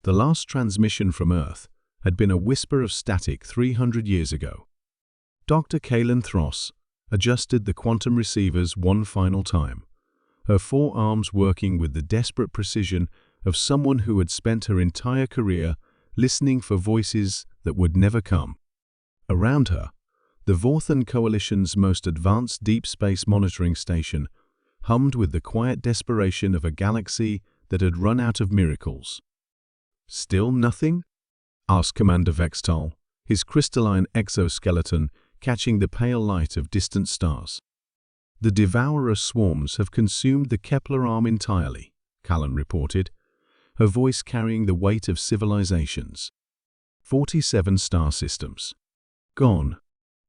The last transmission from Earth had been a whisper of static 300 years ago. Dr. Kaylin Thross adjusted the quantum receivers one final time, her forearms working with the desperate precision of someone who had spent her entire career listening for voices that would never come. Around her, the Vorthan Coalition's most advanced deep space monitoring station hummed with the quiet desperation of a galaxy that had run out of miracles. "Still nothing?" asked Commander Vextal, his crystalline exoskeleton catching the pale light of distant stars. "The devourer swarms have consumed the Kepler arm entirely," Callan reported, her voice carrying the weight of civilizations. 47 star systems. Gone.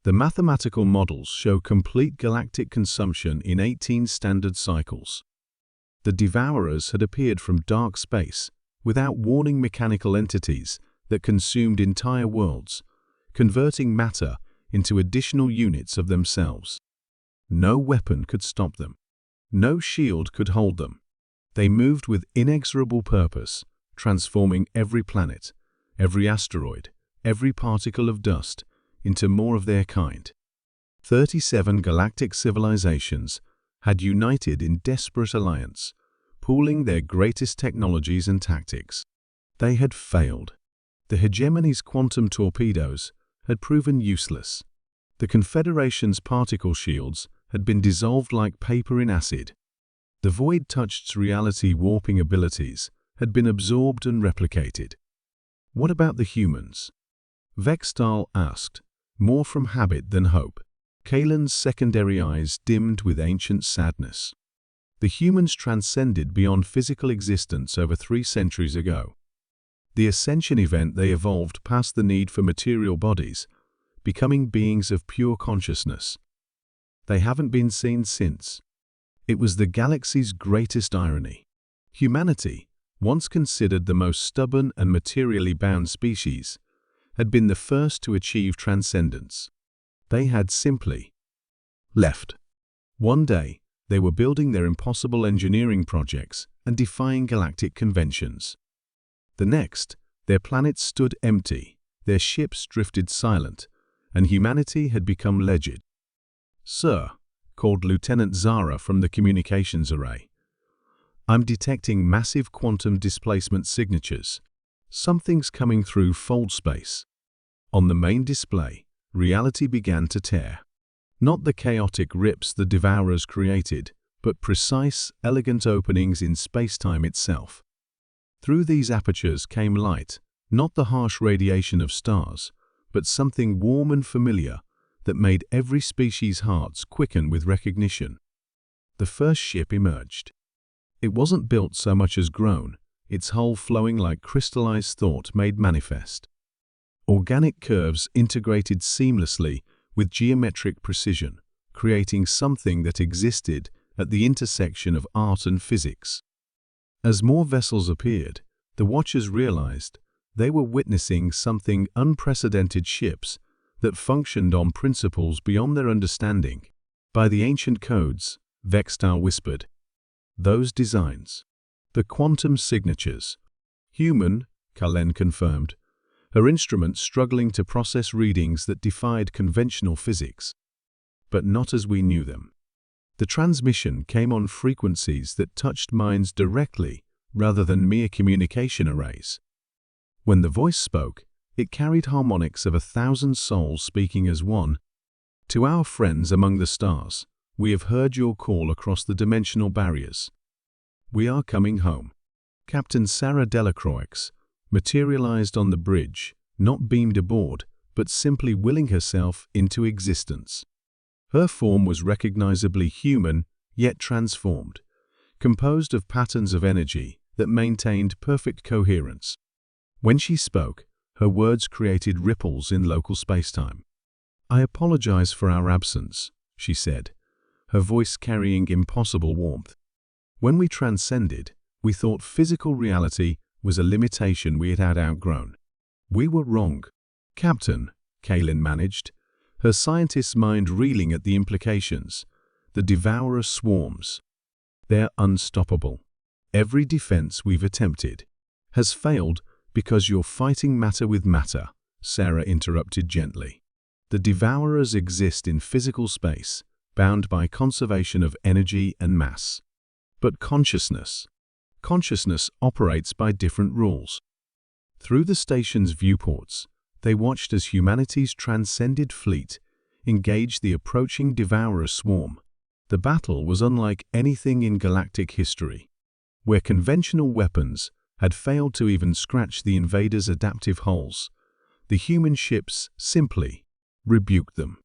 The mathematical models show complete galactic consumption in 18 standard cycles. The devourers had appeared from dark space, without warning mechanical entities that consumed entire worlds, converting matter into additional units of themselves. No weapon could stop them. No shield could hold them. They moved with inexorable purpose, transforming every planet, every asteroid, every particle of dust into more of their kind. 37 galactic civilizations had united in desperate alliance, pooling their greatest technologies and tactics. They had failed. The hegemony's quantum torpedoes had proven useless. The Confederation's particle shields had been dissolved like paper in acid. The Void-Touched's reality warping abilities had been absorbed and replicated. What about the humans? Vextal asked, more from habit than hope. Kalen's secondary eyes dimmed with ancient sadness. The humans transcended beyond physical existence over 3 centuries ago. The ascension event they evolved past the need for material bodies, becoming beings of pure consciousness. They haven't been seen since. It was the galaxy's greatest irony. Humanity, once considered the most stubborn and materially bound species, had been the first to achieve transcendence. They had simply left. One day, they were building their impossible engineering projects and defying galactic conventions. The next, their planet stood empty, their ships drifted silent, and humanity had become legit. "Sir," called Lieutenant Zara from the communications array, "I'm detecting massive quantum displacement signatures. Something's coming through fold space." On the main display, reality began to tear. Not the chaotic rips the devourers created, but precise, elegant openings in space-time itself. Through these apertures came light, not the harsh radiation of stars, but something warm and familiar that made every species' hearts quicken with recognition. The first ship emerged. It wasn't built so much as grown, its hull flowing like crystallized thought made manifest. Organic curves integrated seamlessly with geometric precision, creating something that existed at the intersection of art and physics. As more vessels appeared, the watchers realized they were witnessing something unprecedented: ships that functioned on principles beyond their understanding. "By the ancient codes," Vextal whispered. "Those designs. The quantum signatures." "Human," Kalen confirmed, her instrument struggling to process readings that defied conventional physics. But not as we knew them. The transmission came on frequencies that touched minds directly rather than mere communication arrays. When the voice spoke, it carried harmonics of 1,000 souls speaking as one. "To our friends among the stars, we have heard your call across the dimensional barriers. We are coming home." Captain Sarah Delacroix materialized on the bridge, not beamed aboard, but simply willing herself into existence. Her form was recognizably human, yet transformed, composed of patterns of energy that maintained perfect coherence. When she spoke, her words created ripples in local spacetime. "I apologize for our absence," she said, her voice carrying impossible warmth. "When we transcended, we thought physical reality was a limitation we had outgrown. We were wrong." "Captain," Kaylin managed, her scientist's mind reeling at the implications. "The devourer swarms. They're unstoppable. Every defense we've attempted has failed Because you're fighting matter with matter, Sarah interrupted gently. The devourers exist in physical space, bound by conservation of energy and mass. But consciousness operates by different rules. Through the station's viewports, they watched as humanity's transcended fleet engaged the approaching devourer swarm. The battle was unlike anything in galactic history, where conventional weapons had failed to even scratch the invaders' adaptive hulls. The human ships simply rebuked them.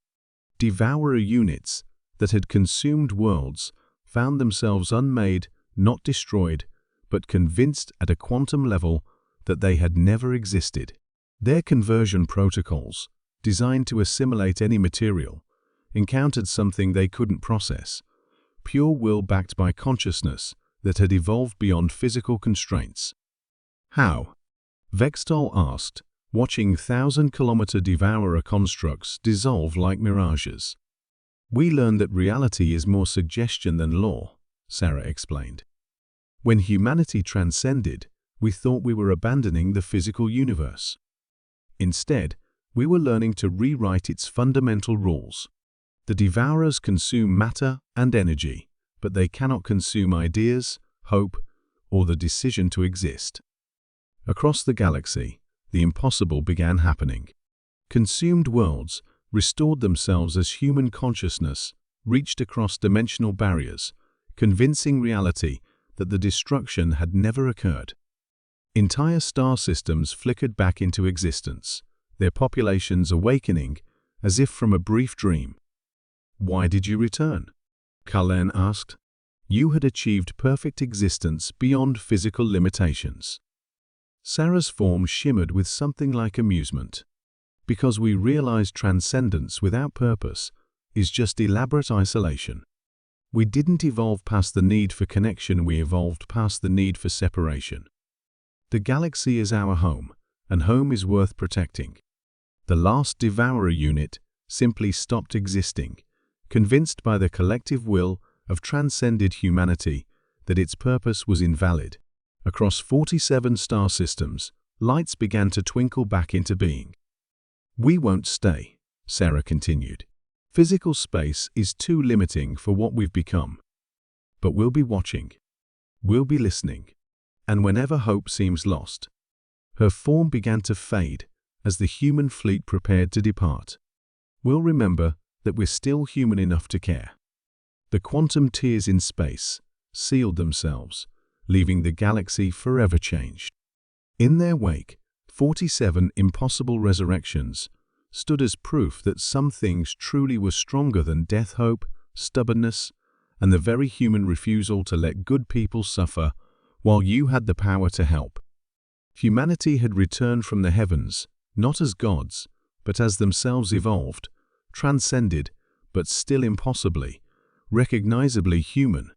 Devourer units that had consumed worlds found themselves unmade, not destroyed, but convinced at a quantum level that they had never existed. Their conversion protocols, designed to assimilate any material, encountered something they couldn't process: pure will backed by consciousness that had evolved beyond physical constraints. How? Vextol asked, watching thousand-kilometer devourer constructs dissolve like mirages. We learned that reality is more suggestion than law, Sarah explained. When humanity transcended, we thought we were abandoning the physical universe. Instead, we were learning to rewrite its fundamental rules. The devourers consume matter and energy, but they cannot consume ideas, hope, or the decision to exist. Across the galaxy, the impossible began happening. Consumed worlds restored themselves as human consciousness reached across dimensional barriers, convincing reality that the destruction had never occurred. Entire star systems flickered back into existence, their populations awakening as if from a brief dream. "Why did you return?" Kalen asked. "You had achieved perfect existence beyond physical limitations." Sarah's form shimmered with something like amusement. "Because we realized transcendence without purpose is just elaborate isolation. We didn't evolve past the need for connection, we evolved past the need for separation. The galaxy is our home, and home is worth protecting." The last devourer unit simply stopped existing, convinced by the collective will of transcended humanity that its purpose was invalid. Across 47 star systems, lights began to twinkle back into being. "We won't stay," Sarah continued. "Physical space is too limiting for what we've become. But we'll be watching. We'll be listening. And whenever hope seems lost." Her form began to fade as the human fleet prepared to depart. "We'll remember that we're still human enough to care." The quantum tears in space sealed themselves, leaving the galaxy forever changed. In their wake, 47 impossible resurrections stood as proof that some things truly were stronger than death: hope, stubbornness, and the very human refusal to let good people suffer while you had the power to help. Humanity had returned from the heavens, not as gods, but as themselves evolved, transcended, but still impossibly, recognizably human.